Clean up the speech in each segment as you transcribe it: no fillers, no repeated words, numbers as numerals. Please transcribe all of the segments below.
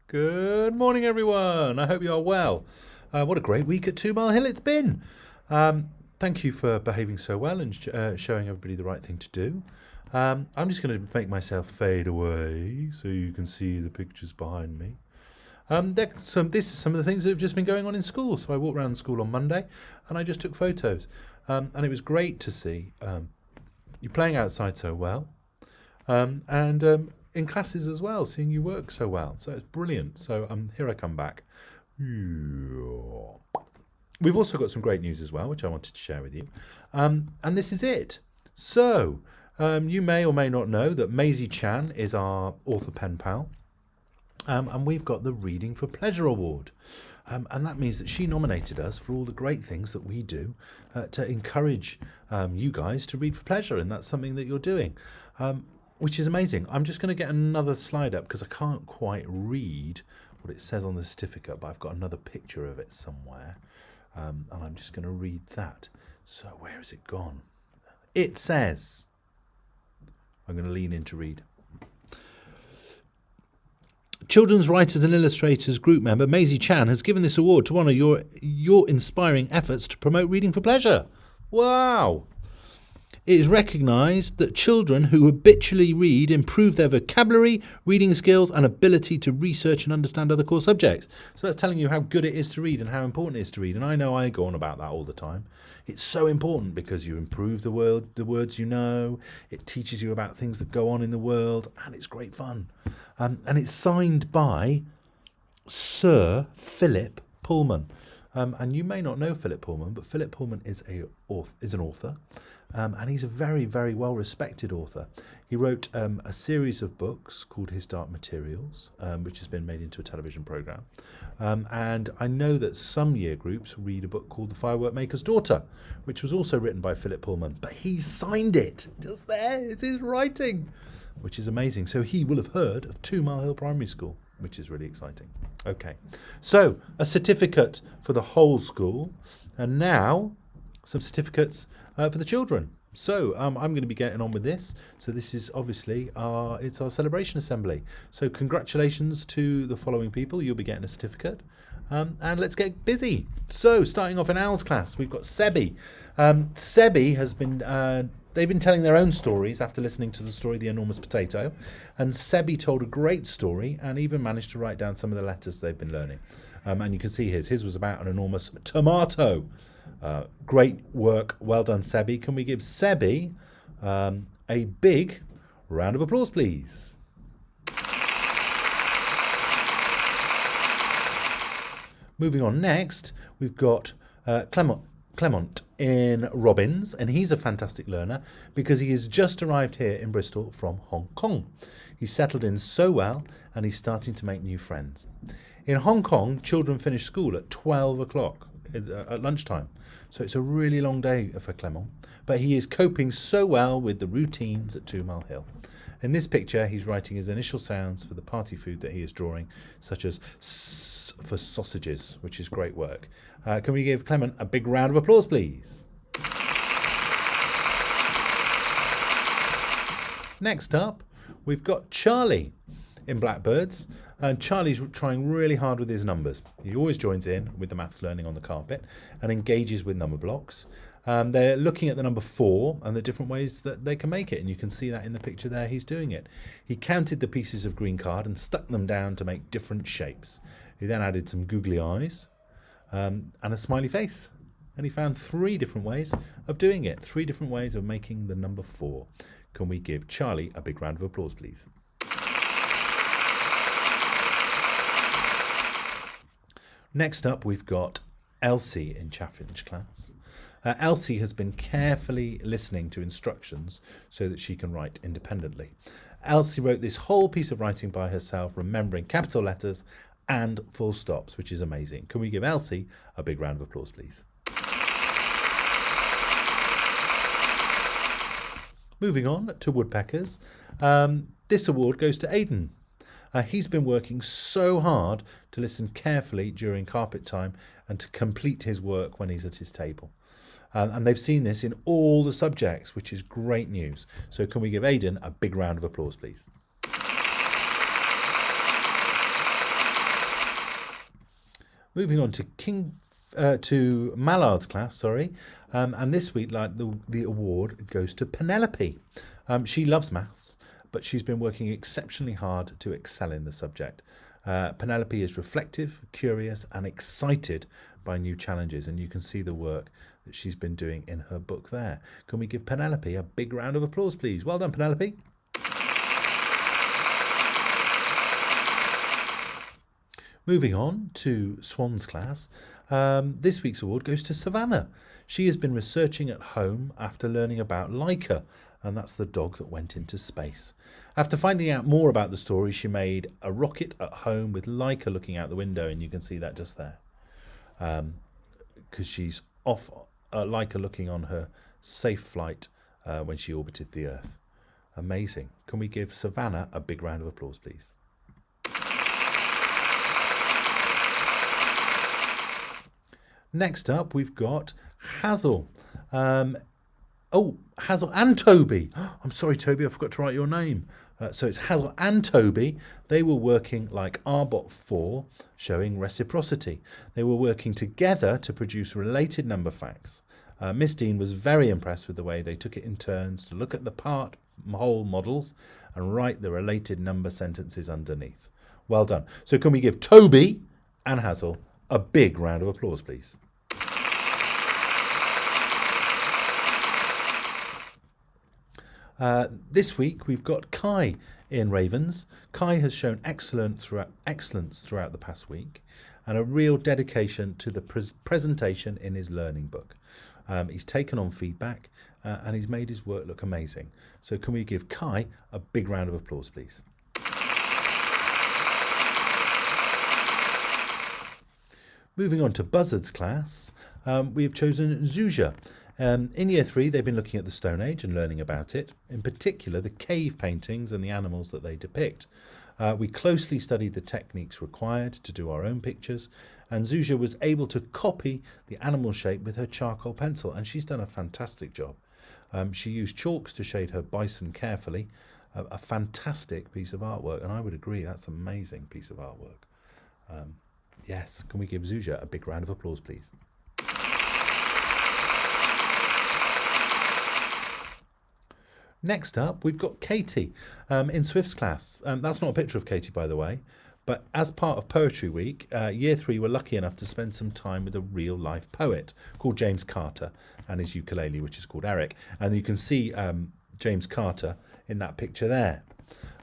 Good morning, everyone. I hope you are well. What a great week at 2 Mile Hill it's been. Thank you for behaving so well and showing everybody the right thing to do. I'm just going to make myself fade away so you can see the pictures behind me. This is some of the things that have just been going on in school. So I walked around school on Monday and I just took photos. And it was great to see you playing outside so well. And in classes as well, seeing you work so well. So it's brilliant. So here I come back. We've also got some great news as well, which I wanted to share with you. And this is it. So you may or may not know that Maisie Chan is our author pen pal. And we've got the Reading for Pleasure Award. And that means that she nominated us for all the great things that we do to encourage you guys to read for pleasure. And that's something that you're doing, which is amazing. I'm just going to get another slide up because I can't quite read what it says on the certificate, but I've got another picture of it somewhere. And I'm just going to read that. So where has it gone? It says, I'm going to lean in to read. Children's Writers and Illustrators group member Maisie Chan has given this award to honour your inspiring efforts to promote reading for pleasure. Wow! It is recognised that children who habitually read improve their vocabulary, reading skills and ability to research and understand other core subjects. So that's telling you how good it is to read and how important it is to read. And I know I go on about that all the time. It's so important because you improve the words you know. It teaches you about things that go on in the world and it's great fun. And it's signed by Sir Philip Pullman. And you may not know Philip Pullman, but Philip Pullman is an author. And he's a very, very well-respected author. He wrote a series of books called His Dark Materials, which has been made into a television programme. And I know that some year groups read a book called The Firework Maker's Daughter, which was also written by Philip Pullman. But he signed it. Just there. It's his writing, which is amazing. So he will have heard of 2 Mile Hill Primary School, which is really exciting. Okay. So a certificate for the whole school. And now some certificates for the children. So I'm going to be getting on with this. So this is obviously it's our celebration assembly. So congratulations to the following people. You'll be getting a certificate. And let's get busy. So starting off in Al's class, we've got Sebi. Sebi has been... they've been telling their own stories after listening to the story The Enormous Potato. And Sebi told a great story and even managed to write down some of the letters they've been learning. And you can see his. His was about an enormous tomato. Great work. Well done, Sebi. Can we give Sebi a big round of applause, please? Moving on next, we've got Clement in Robbins, and he's a fantastic learner because he has just arrived here in Bristol from Hong Kong. He's settled in so well and he's starting to make new friends. In Hong Kong, children finish school at 12 o'clock at lunchtime. So it's a really long day for Clement, but he is coping so well with the routines at 2 Mile Hill. In this picture, he's writing his initial sounds for the party food that he is drawing, such as S for sausages, which is great work. Can we give Clement a big round of applause, please? Next up, we've got Charlie in Blackbirds. And Charlie's trying really hard with his numbers. He always joins in with the maths learning on the carpet and engages with number blocks. They're looking at the number 4 and the different ways that they can make it. And you can see that in the picture there, he's doing it. He counted the pieces of green card and stuck them down to make different shapes. He then added some googly eyes and a smiley face. And he found 3 different ways of doing it. 3 different ways of making the number 4. Can we give Charlie a big round of applause, please? Next up, we've got Elsie in Chaffinch class. Elsie has been carefully listening to instructions so that she can write independently. Elsie wrote this whole piece of writing by herself, remembering capital letters and full stops, which is amazing. Can we give Elsie a big round of applause, please? Moving on to woodpeckers. This award goes to Aiden. He's been working so hard to listen carefully during carpet time and to complete his work when he's at his table. And they've seen this in all the subjects, which is great news. So can we give Aiden a big round of applause, please? Moving on to Mallard's class, sorry. And this week, the award goes to Penelope. She loves maths, but she's been working exceptionally hard to excel in the subject. Penelope is reflective, curious, and excited by new challenges, and you can see the work that she's been doing in her book there. Can we give Penelope a big round of applause, please? Well done, Penelope. Moving on to Swan's class, this week's award goes to Savannah. She has been researching at home after learning about Laika, and that's the dog that went into space. After finding out more about the story, she made a rocket at home with Laika looking out the window, and you can see that just there. Because she's off, Laika looking on her safe flight when she orbited the Earth. Amazing. Can we give Savannah a big round of applause, please? Next up, we've got Hazel. Hazel and Toby. I'm sorry, Toby, I forgot to write your name. So it's Hazel and Toby. They were working like Arbot 4, showing reciprocity. They were working together to produce related number facts. Miss Dean was very impressed with the way they took it in turns to look at the part-whole models and write the related number sentences underneath. Well done. So can we give Toby and Hazel a big round of applause, please? This week we've got Kai in Ravens. Kai has shown excellence throughout the past week and a real dedication to the presentation in his learning book. He's taken on feedback and he's made his work look amazing. So can we give Kai a big round of applause, please? Moving on to Buzzard's class, we have chosen Zuzia. In Year 3, they've been looking at the Stone Age and learning about it, in particular the cave paintings and the animals that they depict. We closely studied the techniques required to do our own pictures, and Zuzia was able to copy the animal shape with her charcoal pencil, and she's done a fantastic job. She used chalks to shade her bison carefully, a fantastic piece of artwork, and I would agree that's an amazing piece of artwork. Yes, can we give Zuzia a big round of applause, please? Next up, we've got Katie in Swift's class. That's not a picture of Katie, by the way, but as part of Poetry Week, Year 3 were lucky enough to spend some time with a real-life poet called James Carter and his ukulele, which is called Eric. And you can see James Carter in that picture there.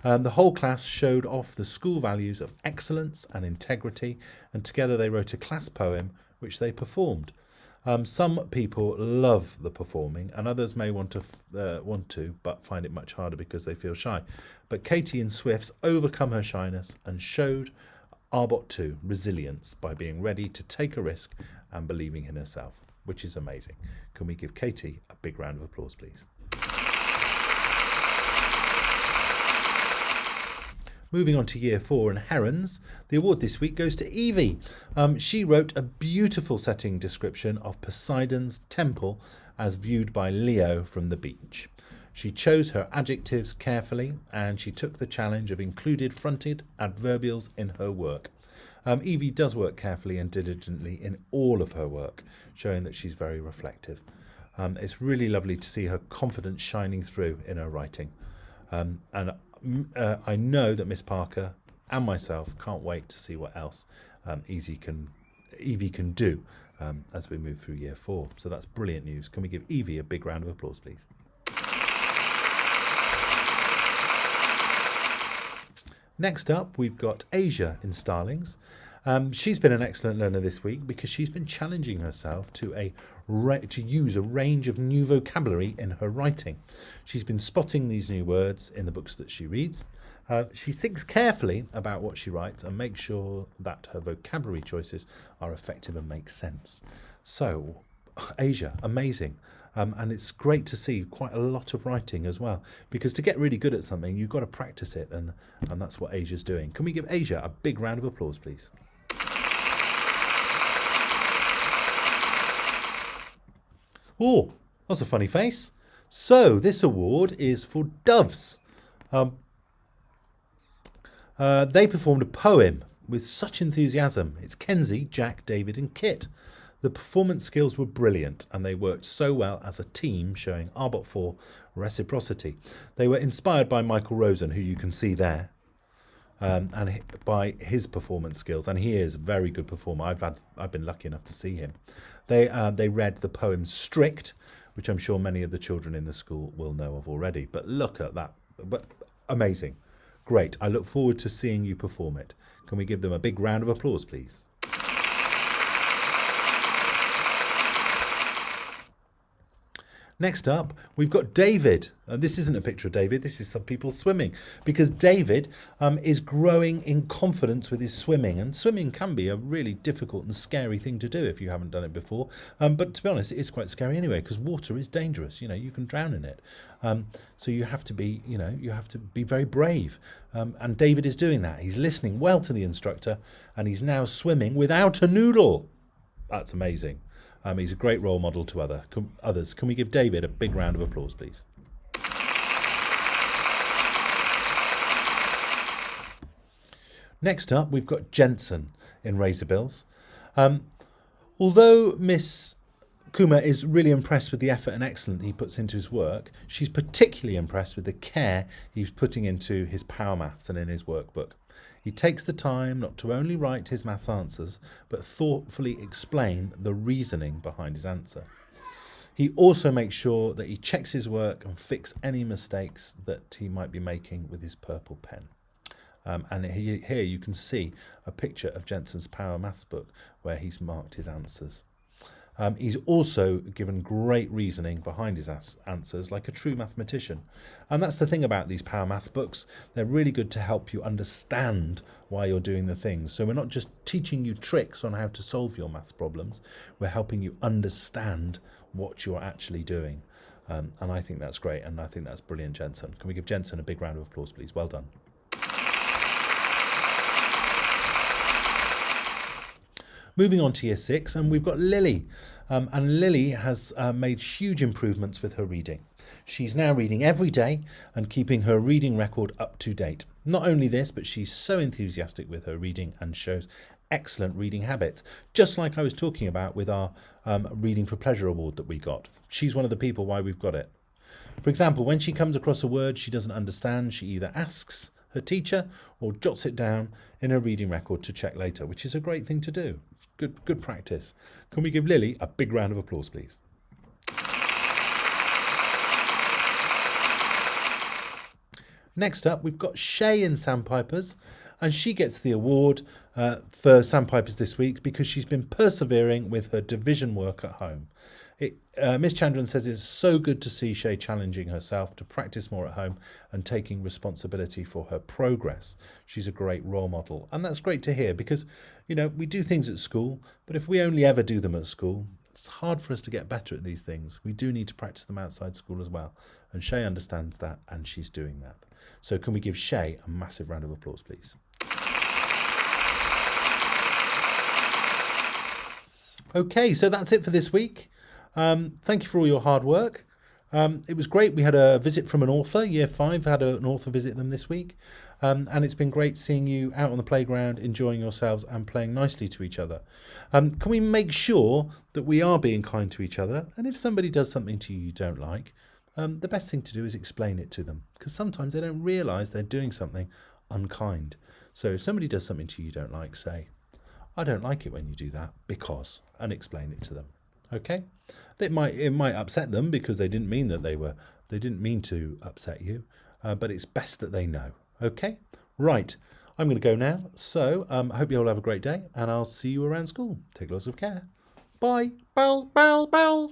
The whole class showed off the school values of excellence and integrity, and together they wrote a class poem which they performed. Some people love the performing, and others may want to, but find it much harder because they feel shy. But Katie in Swift's overcome her shyness and showed Arbot 2 resilience by being ready to take a risk and believing in herself, which is amazing. Can we give Katie a big round of applause, please? Moving on to Year 4 and Herons, the award this week goes to Evie. She wrote a beautiful setting description of Poseidon's temple as viewed by Leo from the beach. She chose her adjectives carefully and she took the challenge of included fronted adverbials in her work. Evie does work carefully and diligently in all of her work, showing that she's very reflective. It's really lovely to see her confidence shining through in her writing. I know that Miss Parker and myself can't wait to see what else Evie can do as we move through Year 4. So that's brilliant news. Can we give Evie a big round of applause, please? Next up, we've got Asia in Starlings. She's been an excellent learner this week because she's been challenging herself to use a range of new vocabulary in her writing. She's been spotting these new words in the books that she reads. She thinks carefully about what she writes and makes sure that her vocabulary choices are effective and make sense. So, Asia, amazing. And it's great to see quite a lot of writing as well, because to get really good at something, you've got to practice it, and that's what Asia's doing. Can we give Asia a big round of applause, please? Oh, that's a funny face. So this award is for Doves. They performed a poem with such enthusiasm. It's Kenzie, Jack, David and Kit. The performance skills were brilliant and they worked so well as a team, showing Arbot 4 reciprocity. They were inspired by Michael Rosen, who you can see there, and by his performance skills, and he is a very good performer. I've been lucky enough to see him. They read the poem Strict, which I'm sure many of the children in the school will know of already. But look at that. But amazing. Great. I look forward to seeing you perform it. Can we give them a big round of applause, please? Next up, we've got David. This isn't a picture of David, this is some people swimming. Because David is growing in confidence with his swimming. And swimming can be a really difficult and scary thing to do if you haven't done it before. But to be honest, it is quite scary anyway, because water is dangerous. You know, you can drown in it. So you have to be, you have to be very brave. And David is doing that. He's listening well to the instructor, and he's now swimming without a noodle. That's amazing. He's a great role model to others. Can we give David a big round of applause, please? Next up, we've got Jensen in Razorbills. Although Miss Kuma is really impressed with the effort and excellence he puts into his work, she's particularly impressed with the care he's putting into his power maths and in his workbook. He takes the time not to only write his maths answers, but thoughtfully explain the reasoning behind his answer. He also makes sure that he checks his work and fix any mistakes that he might be making with his purple pen. And here you can see a picture of Jensen's Power Maths book where he's marked his answers. He's also given great reasoning behind his answers, like a true mathematician. And that's the thing about these Power Maths books. They're really good to help you understand why you're doing the things. So we're not just teaching you tricks on how to solve your maths problems. We're helping you understand what you're actually doing. And I think that's great. And I think that's brilliant, Jensen. Can we give Jensen a big round of applause, please? Well done. Moving on to Year 6, and we've got Lily. And Lily has made huge improvements with her reading. She's now reading every day and keeping her reading record up to date. Not only this, but she's so enthusiastic with her reading and shows excellent reading habits, just like I was talking about with our Reading for Pleasure award that we got. She's one of the people why we've got it. For example, when she comes across a word she doesn't understand, she either asks her teacher or jots it down in her reading record to check later, which is a great thing to do. Good practice. Can we give Lily a big round of applause, please? Next up, we've got Shay in Sandpipers, and she gets the award for Sandpipers this week because she's been persevering with her division work at home. Miss Chandran says it's so good to see Shay challenging herself to practice more at home and taking responsibility for her progress. She's a great role model, and that's great to hear because, we do things at school, but if we only ever do them at school, it's hard for us to get better at these things. We do need to practice them outside school as well, and Shay understands that, and she's doing that. So can we give Shay a massive round of applause, please? Okay, so that's it for this week. Thank you for all your hard work. It was great. We had a visit from an author. Year 5 had an author visit them this week. And it's been great seeing you out on the playground, enjoying yourselves and playing nicely to each other. Can we make sure that we are being kind to each other? And if somebody does something to you don't like, the best thing to do is explain it to them, because sometimes they don't realise they're doing something unkind. So if somebody does something to you don't like, say, I don't like it when you do that because, and explain it to them. Okay? It might upset them because they didn't mean to upset you, but it's best that they know. Okay? Right. I'm going to go now. So I hope you all have a great day, and I'll see you around school. Take lots of care. Bye. Bow, bow, bow.